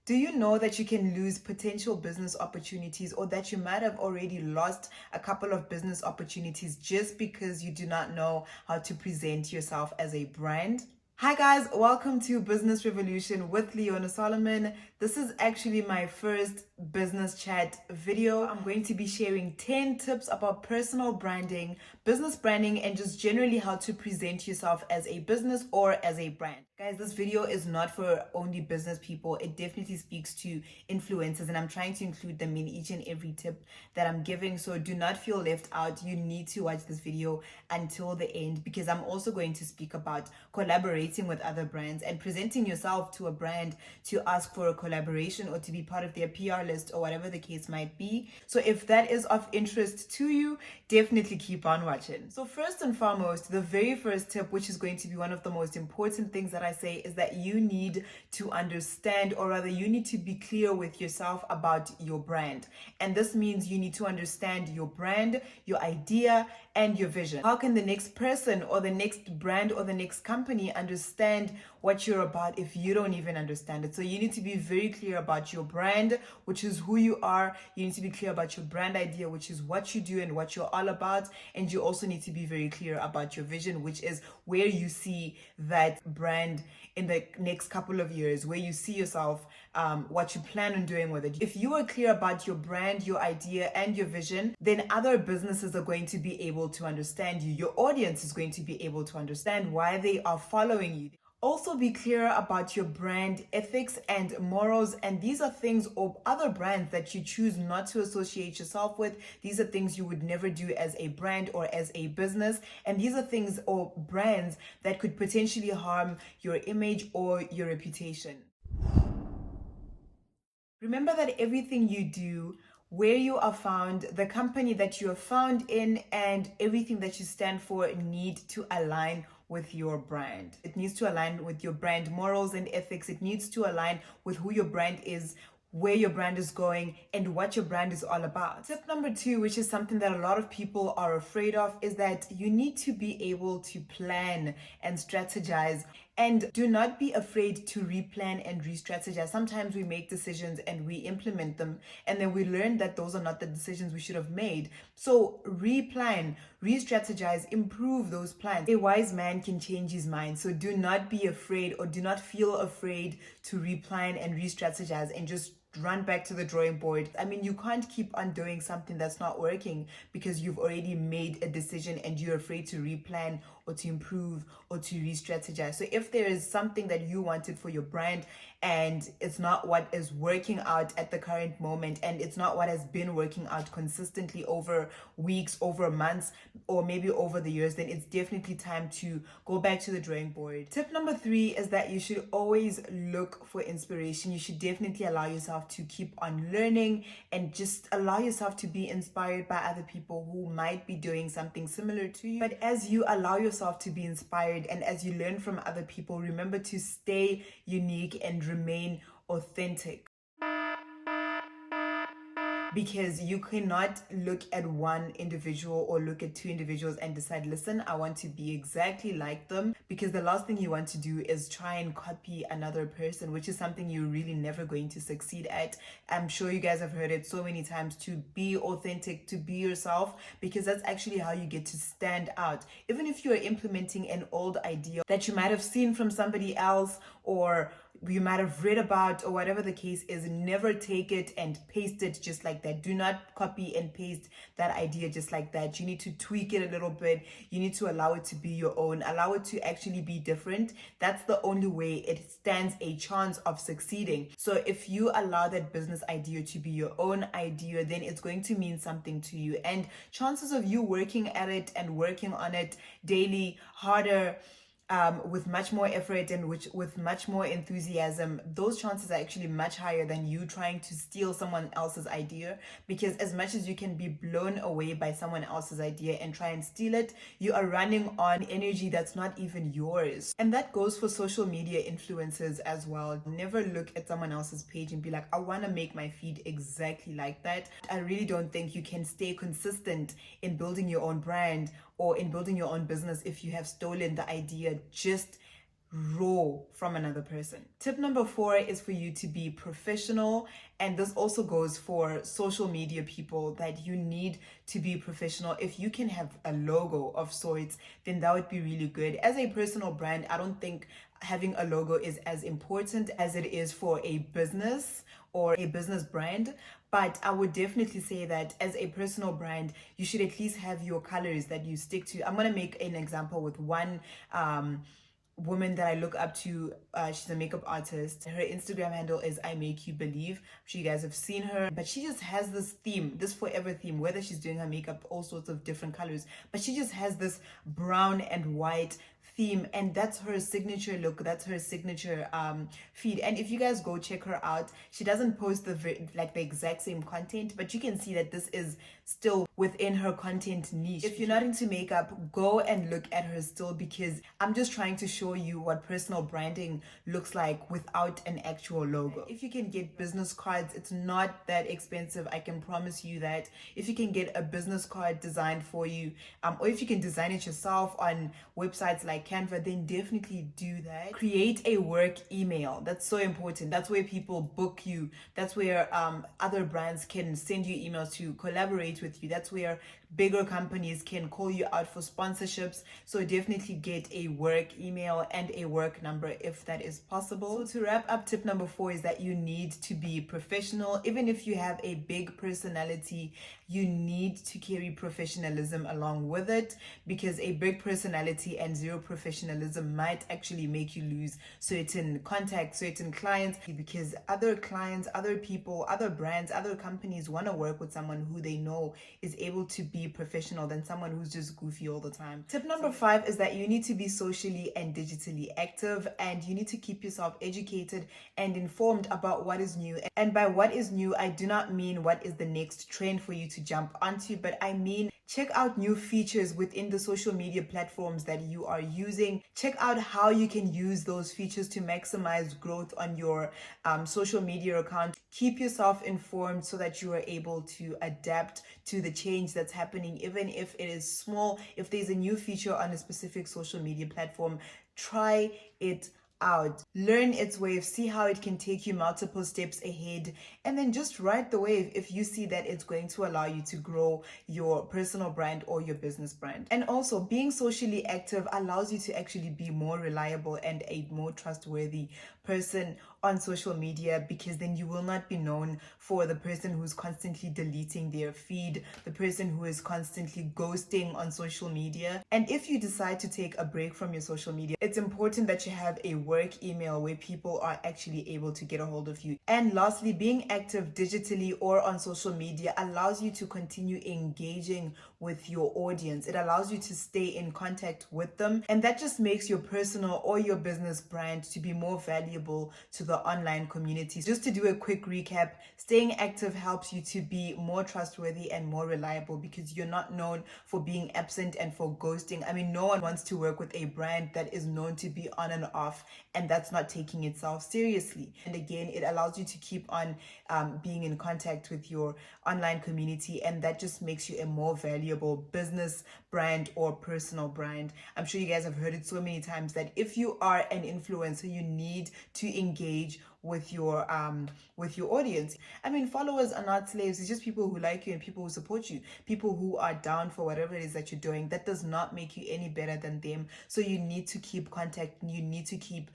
Do you know that you can lose potential business opportunities, or that you might have already lost a couple of business opportunities just because you do not know how to present yourself as a brand? Hi guys, welcome to Business Revolution with Leona Solomon. This is actually my first business chat video. I'm going to be sharing 10 tips about personal branding, business branding, and just generally how to present yourself as a business or as a brand. Guys, this video is not for only business people. It definitely speaks to influencers, and I'm trying to include them in each and every tip that I'm giving. So do not feel left out. You need to watch this video until the end, because I'm also going to speak about collaborating with other brands and presenting yourself to a brand to ask for a collaboration or to be part of their PR list or whatever the case might be. So if that is of interest to you, definitely keep on watching. So first and foremost, the very first tip, which is going to be one of the most important things that I say, is that you need to understand, or rather you need to be clear with yourself about your brand. And this means you need to understand your brand, your idea, and your vision. How can the next person or the next brand or the next company understand what you're about if you don't even understand it? So you need to be very clear about your brand, which is who you are. You need to be clear about your brand idea, which is what you do and what you're all about. And you also need to be very clear about your vision, which is where you see that brand in the next couple of years, where you see yourself, what you plan on doing with it. If you are clear about your brand, your idea, and your vision, then other businesses are going to be able to understand you. Your audience is going to be able to understand why they are following you. Also be clear about your brand ethics and morals, and these are things of other brands that you choose not to associate yourself with. These are things you would never do as a brand or as a business, and these are things or brands that could potentially harm your image or your reputation. Remember that everything you do, where you are found, the company that you are found in, and everything that you stand for need to align with your brand. It needs to align with your brand morals and ethics. It needs to align with who your brand is, where your brand is going, and what your brand is all about. Tip number 2, which is something that a lot of people are afraid of, is that you need to be able to plan and strategize. And do not be afraid to replan and re-strategize. Sometimes we make decisions and we implement them, and then we learn that those are not the decisions we should have made. So replan, re-strategize, improve those plans. A wise man can change his mind. So do not be afraid, or do not feel afraid to replan and re-strategize and just run back to the drawing board. I mean, you can't keep on doing something that's not working because you've already made a decision and you're afraid to replan or to improve or to re-strategize. So if there is something that you wanted for your brand and it's not what is working out at the current moment, and it's not what has been working out consistently over weeks, over months, or maybe over the years, then it's definitely time to go back to the drawing board. Tip number 3 is that you should always look for inspiration. You should definitely allow yourself to keep on learning and just allow yourself to be inspired by other people who might be doing something similar to you. But as you allow yourself to be inspired and as you learn from other people, remember to stay unique and remain authentic. Because you cannot look at one individual or look at 2 individuals and decide, listen, I want to be exactly like them, because the last thing you want to do is try and copy another person, which is something you're really never going to succeed at. I'm sure you guys have heard it so many times, to be authentic, to be yourself, because that's actually how you get to stand out. Even if you're implementing an old idea that you might have seen from somebody else, or you might have read about, or whatever the case is, never take it and paste it just like that. Do not copy and paste that idea just like that. You need to tweak it a little bit. You need to allow it to be your own, allow it to actually be different. That's the only way it stands a chance of succeeding. So if you allow that business idea to be your own idea, then it's going to mean something to you, and chances of you working at it and working on it daily, harder, with much more effort and with much more enthusiasm, those chances are actually much higher than you trying to steal someone else's idea. Because as much as you can be blown away by someone else's idea and try and steal it, you are running on energy that's not even yours. And that goes for social media influencers as well. Never look at someone else's page and be like, I want to make my feed exactly like that. I really don't think you can stay consistent in building your own brand or in building your own business if you have stolen the idea just raw from another person. Tip number 4 is for you to be professional, and this also goes for social media people, that you need to be professional. If you can have a logo of sorts, then that would be really good. As a personal brand, I don't think having a logo is as important as it is for a business or a business brand. But I would definitely say that as a personal brand, you should at least have your colors that you stick to. I'm going to make an example with one woman that I look up to. She's a makeup artist. Her Instagram handle is I Make You Believe. I'm sure you guys have seen her, but she just has this theme, this forever theme, whether she's doing her makeup all sorts of different colors, but she just has this brown and white theme, and that's her signature look, that's her signature feed. And if you guys go check her out, she doesn't post the exact same content, but you can see that this is still within her content niche. If you're not into makeup, go and look at her still, because I'm just trying to show you what personal branding looks like without an actual logo. If you can get business cards, it's not that expensive, I can promise you that. If you can get a business card designed for you, or if you can design it yourself on websites like Canva, then definitely do that. Create a work email. That's so important. That's where people book you. That's where other brands can send you emails to collaborate with you. That's where bigger companies can call you out for sponsorships. So definitely get a work email and a work number if that is possible. So to wrap up, tip number 4 is that you need to be professional. Even if you have a big personality, you need to carry professionalism along with it, because a big personality and zero professionalism might actually make you lose certain contacts, certain clients, because other clients, other people, other brands, other companies want to work with someone who they know is able to be professional than someone who's just goofy all the time. Tip number 5 is that you need to be socially and digitally active, and you need to keep yourself educated and informed about what is new. And by what is new, I do not mean what is the next trend for you to jump onto, but I mean check out new features within the social media platforms that you are using. Check out how you can use those features to maximize growth on your social media account. Keep yourself informed so that you are able to adapt to the change that's happening, even if it is small. If there's a new feature on a specific social media platform, try it out, learn its wave, see how it can take you multiple steps ahead, and then just ride the wave if you see that it's going to allow you to grow your personal brand or your business brand. And also, being socially active allows you to actually be more reliable and a more trustworthy person on social media, because then you will not be known for the person who's constantly deleting their feed, the person who is constantly ghosting on social media. And if you decide to take a break from your social media, it's important that you have a work email where people are actually able to get a hold of you. And lastly, being active digitally or on social media allows you to continue engaging with your audience. It allows you to stay in contact with them, and that just makes your personal or your business brand to be more valuable to the online community. Just to do a quick recap, staying active helps you to be more trustworthy and more reliable, because you're not known for being absent and for ghosting. I mean, no one wants to work with a brand that is known to be on and off, and that's not taking itself seriously. And again, it allows you to keep on being in contact with your online community, and that just makes you a more valuable business brand or personal brand. I'm sure you guys have heard it so many times that if you are an influencer, you need to engage with your audience. I mean, followers are not slaves. It's just people who like you and people who support you, people who are down for whatever it is that you're doing. That does not make you any better than them. So you need to keep contact, you need to keep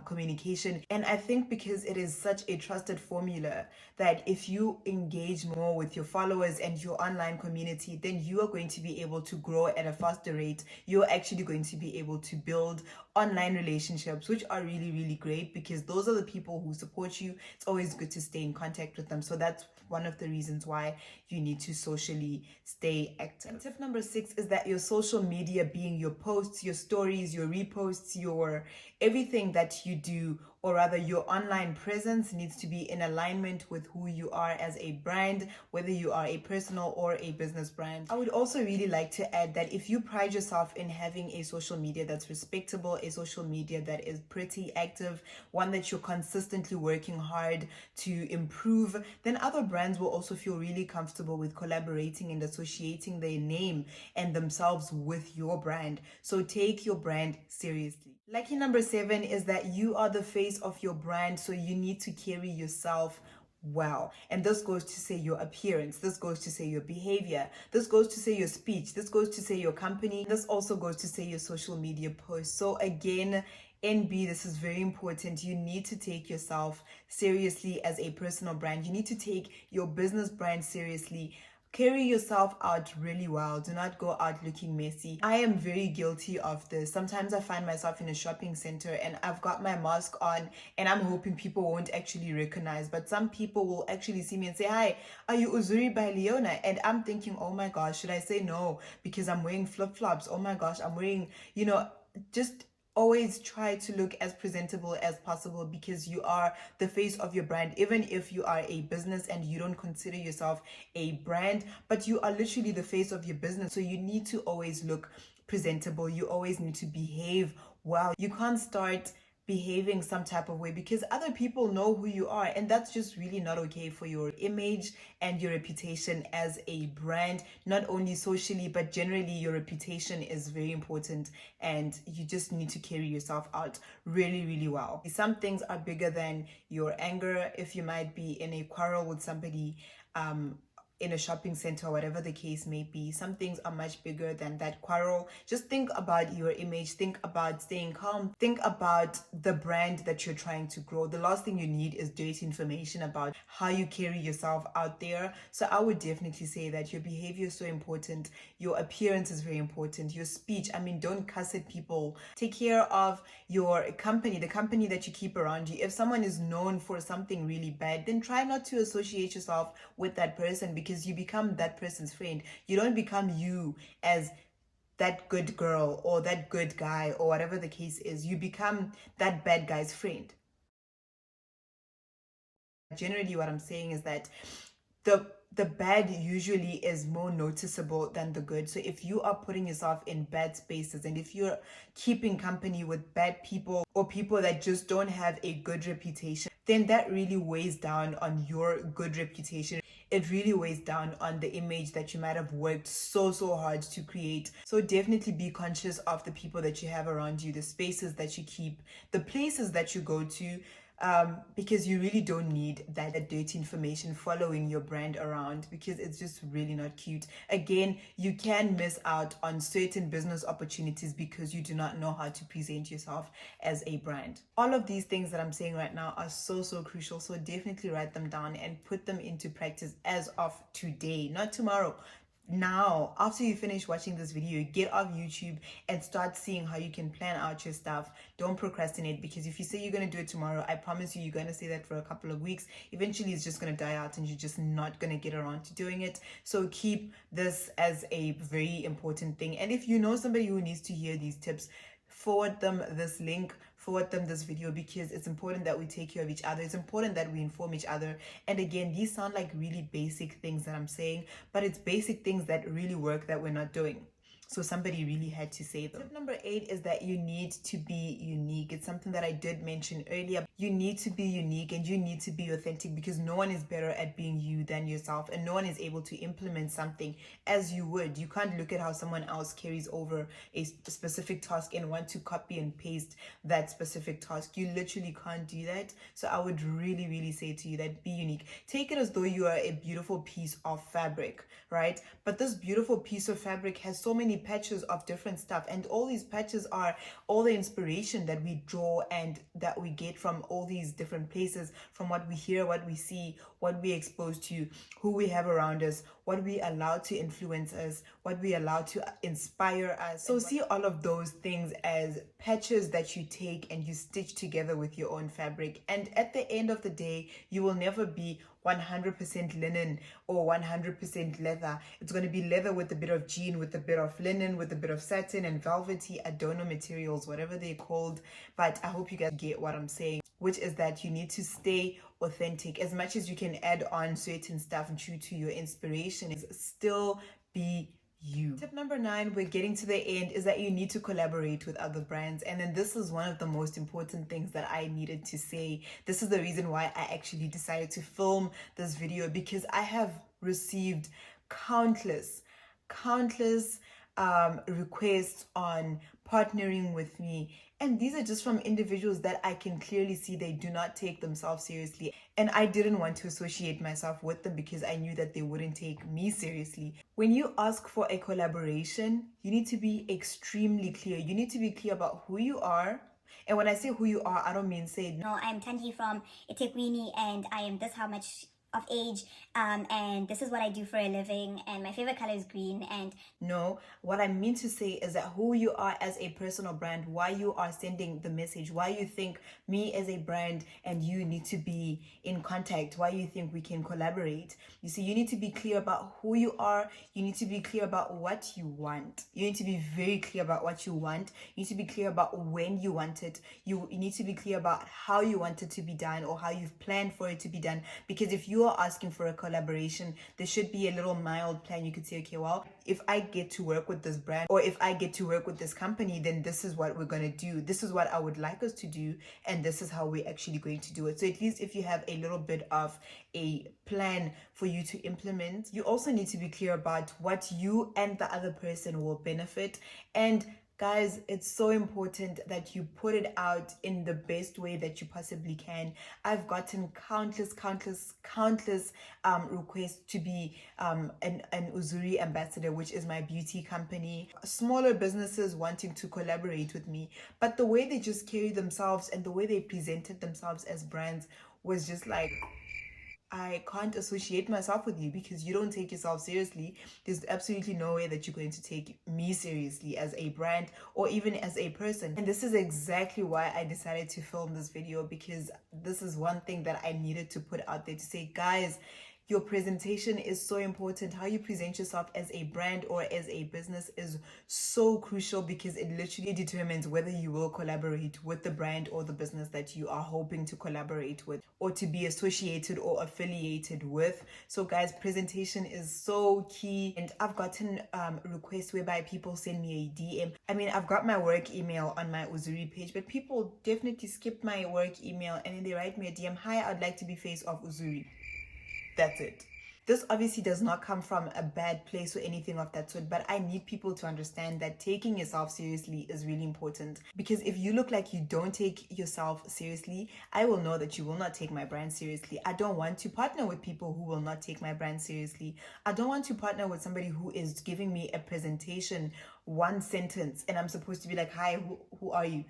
communication. And I think because it is such a trusted formula, that if you engage more with your followers and your online community, then you are going to be able to grow at a faster rate. You're actually going to be able to build online relationships, which are really, really great, because those are the people who support you. It's always good to stay in contact with them. So that's one of the reasons why you need to socially stay active. And tip number 6 is that your social media, being your posts, your stories, your reposts, your everything that you do, or rather your online presence, needs to be in alignment with who you are as a brand, whether you are a personal or a business brand. I would also really like to add that if you pride yourself in having a social media that's respectable, a social media that is pretty active, one that you're consistently working hard to improve, then other brands will also feel really comfortable with collaborating and associating their name and themselves with your brand. So take your brand seriously. Lucky number 7 is that you are the face of your brand, so you need to carry yourself well. And this goes to say your appearance, this goes to say your behavior, this goes to say your speech, this goes to say your company, this also goes to say your social media posts. So again, NB, this is very important. You need to take yourself seriously as a personal brand. You need to take your business brand seriously. Carry yourself out really well. Do not go out looking messy. I am very guilty of this. Sometimes I find myself in a shopping center and I've got my mask on and I'm hoping people won't actually recognize, but some people will actually see me and say, "Hi, are you Uzuri by Leona?" And I'm thinking, oh my gosh, should I say no because I'm wearing flip-flops? Oh my gosh, I'm wearing, just always try to look as presentable as possible because you are the face of your brand. Even if you are a business and you don't consider yourself a brand, but you are literally the face of your business, so you need to always look presentable. You always need to behave well. You can't start behaving some type of way because other people know who you are, and that's just really not okay for your image and your reputation as a brand. Not only socially but generally, your reputation is very important and you just need to carry yourself out really, really well. Some things are bigger than your anger. If you might be in a quarrel with somebody in a shopping center or whatever the case may be, some things are much bigger than that quarrel. Just think about your image, think about staying calm, think about the brand that you're trying to grow. The last thing you need is dirty information about how you carry yourself out there. So I would definitely say that your behavior is so important, your appearance is very important, your speech, I mean, don't cuss at people. Take care of your company, the company that you keep around you. If someone is known for something really bad, then try not to associate yourself with that person because you become that person's friend. You don't become you as that good girl or that good guy or whatever the case is. You become that bad guy's friend. Generally, what I'm saying is that the bad usually is more noticeable than the good. So if you are putting yourself in bad spaces and if you're keeping company with bad people or people that just don't have a good reputation, then that really weighs down on your good reputation. It really weighs down on the image that you might have worked so hard to create. So definitely be conscious of the people that you have around you, the spaces that you keep, the places that you go to, because you really don't need that dirty information following your brand around because it's just really not cute. Again, you can miss out on certain business opportunities because you do not know how to present yourself as a brand. All of these things that I'm saying right now are so crucial, so definitely write them down and put them into practice as of today, not tomorrow. Now, after you finish watching this video, get off YouTube and start seeing how you can plan out your stuff. Don't procrastinate, because if you say you're going to do it tomorrow, I promise you're going to say that for a couple of weeks. Eventually, it's just going to die out and you're just not going to get around to doing it. So keep this as a very important thing. And if you know somebody who needs to hear these tips, forward them this link, forward them this video, because it's important that we take care of each other. It's important that we inform each other. And again, these sound like really basic things that I'm saying, but it's basic things that really work that we're not doing. So somebody really had to say them. Tip number 8 is that you need to be unique. It's something that I did mention earlier. You need to be unique and you need to be authentic, because no one is better at being you than yourself, and no one is able to implement something as you would. You can't look at how someone else carries over a specific task and want to copy and paste that specific task. You literally can't do that. So I would really say to you that be unique. Take it as though you are a beautiful piece of fabric, right? But this beautiful piece of fabric has so many patches of different stuff, and all these patches are all the inspiration that we draw and that we get from all these different places, from what we hear, what we see, what we expose to, who we have around us, what we allow to influence us, what we allow to inspire us. So see all of those things as patches that you take and you stitch together with your own fabric. And at the end of the day, you will never be 100% linen or 100% leather. It's going to be leather with a bit of jean, with a bit of linen, with a bit of satin and velvety, I don't know, materials, whatever they're called. But I hope you guys get what I'm saying, which is that you need to stay authentic. As much as you can add on certain stuff due to your inspiration, is still be you. Tip number 9, we're getting to the end, is that you need to collaborate with other brands. And then this is one of the most important things that I needed to say. This is the reason why I actually decided to film this video, because I have received countless requests on partnering with me, And these are just from individuals that I can clearly see they do not take themselves seriously. And I didn't want to associate myself with them because I knew that they wouldn't take me seriously. When you ask for a collaboration, you need to be extremely clear. You need to be clear about who you are. And when I say who you are, I don't mean say, no, I'm Tanji from Itequini and I am this how much of age, and this is what I do for a living, and my favorite color is green. And no, what I mean to say is that who you are as a personal brand, why you are sending the message, why you think me as a brand and you need to be in contact, why you think we can collaborate. You see, you need to be clear about who you are. You need to be clear about what you want. You need to be very clear about what you want. You need to be clear about when you want it. You need to be clear about how you want it to be done or how you've planned for it to be done. Because if you are asking for a collaboration, there should be a little mild plan. You could say, okay, well, if I get to work with this brand or if I get to work with this company, then this is what we're going to do. This is what I would like us to do. And this is how we're actually going to do it. So at least if you have a little bit of a plan for you to implement, you also need to be clear about what you and the other person will benefit. And guys, it's so important that you put it out in the best way that you possibly can. I've gotten countless requests to be an Uzuri ambassador, which is my beauty company. Smaller businesses wanting to collaborate with me. But the way they just carry themselves and the way they presented themselves as brands was just like, I can't associate myself with you because you don't take yourself seriously. There's absolutely no way that you're going to take me seriously as a brand or even as a person. And this is exactly why I decided to film this video, because this is one thing that I needed to put out there to say, guys, your presentation is so important. How you present yourself as a brand or as a business is so crucial because it literally determines whether you will collaborate with the brand or the business that you are hoping to collaborate with or to be associated or affiliated with. So guys, presentation is so key. And I've gotten requests whereby people send me a DM. I mean, I've got my work email on my Uzuri page, but people definitely skip my work email and then they write me a DM, hi, I'd like to be face of Uzuri. That's it. This obviously does not come from a bad place or anything of that sort, but I need people to understand that taking yourself seriously is really important. Because if you look like you don't take yourself seriously, I will know that you will not take my brand seriously. I don't want to partner with people who will not take my brand seriously. I don't want to partner with somebody who is giving me a presentation, one sentence, and I'm supposed to be like, hi, who are you?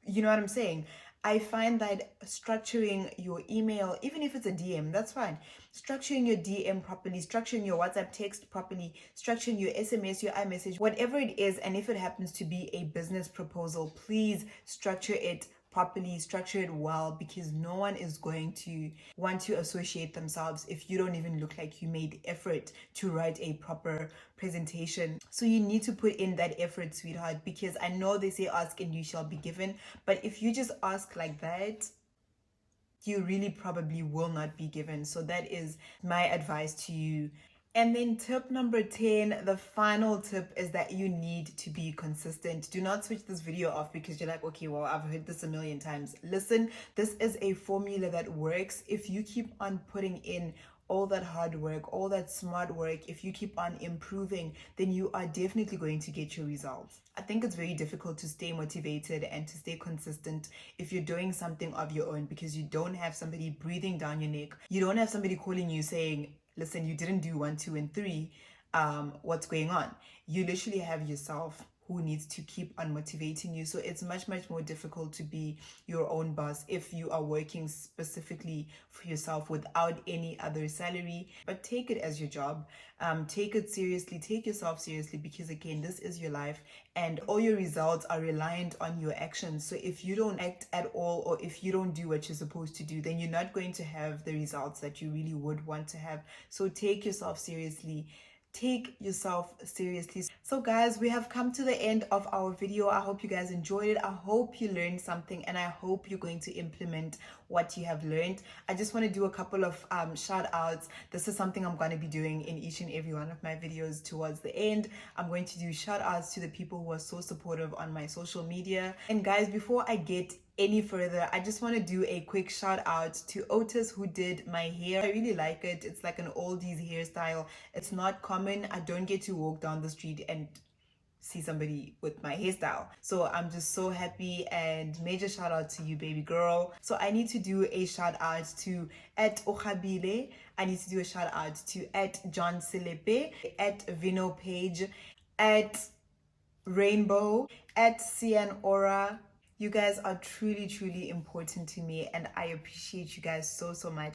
You know what I'm saying? I find that structuring your email, even if it's a DM, that's fine. Structuring your DM properly, structuring your WhatsApp text properly, structuring your SMS, your iMessage, whatever it is, and if it happens to be a business proposal, please structure it properly, structure it well, because no one is going to want to associate themselves if you don't even look like you made effort to write a proper presentation. So you need to put in that effort, sweetheart, because I know they say ask and you shall be given, but if you just ask like that, you really probably will not be given. So that is my advice to you. And then tip number 10, the final tip, is that you need to be consistent. Do not switch this video off because you're like, okay, well, I've heard this a million times. Listen, this is a formula that works. If you keep on putting in all that hard work, all that smart work, if you keep on improving, then you are definitely going to get your results. I think it's very difficult to stay motivated and to stay consistent if you're doing something of your own, because you don't have somebody breathing down your neck. You don't have somebody calling you saying, listen, you didn't do 1, 2, and 3. What's going on? You literally have yourself who needs to keep on motivating you. So it's much more difficult to be your own boss if you are working specifically for yourself without any other salary. But take it as your job. Take it seriously. Take yourself seriously, because again, this is your life and all your results are reliant on your actions. So if you don't act at all, or if you don't do what you're supposed to do, then you're not going to have the results that you really would want to have. So take yourself seriously. Take yourself seriously. So guys, we have come to the end of our video. I hope you guys enjoyed it. I hope you learned something, and I hope you're going to implement what you have learned. I just want to do a couple of shout outs. This is something I'm going to be doing in each and every one of my videos towards the end. I'm going to do shout outs to the people who are so supportive on my social media. And guys, before I get any further, I just want to do a quick shout out to Otis, who did my hair. I really like it. It's like an oldies hairstyle. It's not common. I don't get to walk down the street and see somebody with my hairstyle. So I'm just so happy, and major shout out to you, baby girl. So I need to do a shout out to at Okhabile. I need to do a shout out to at John Selepe, at Vino Page, at Rainbow, at Cian Aura. You guys are truly, truly important to me, and I appreciate you guys so, so much.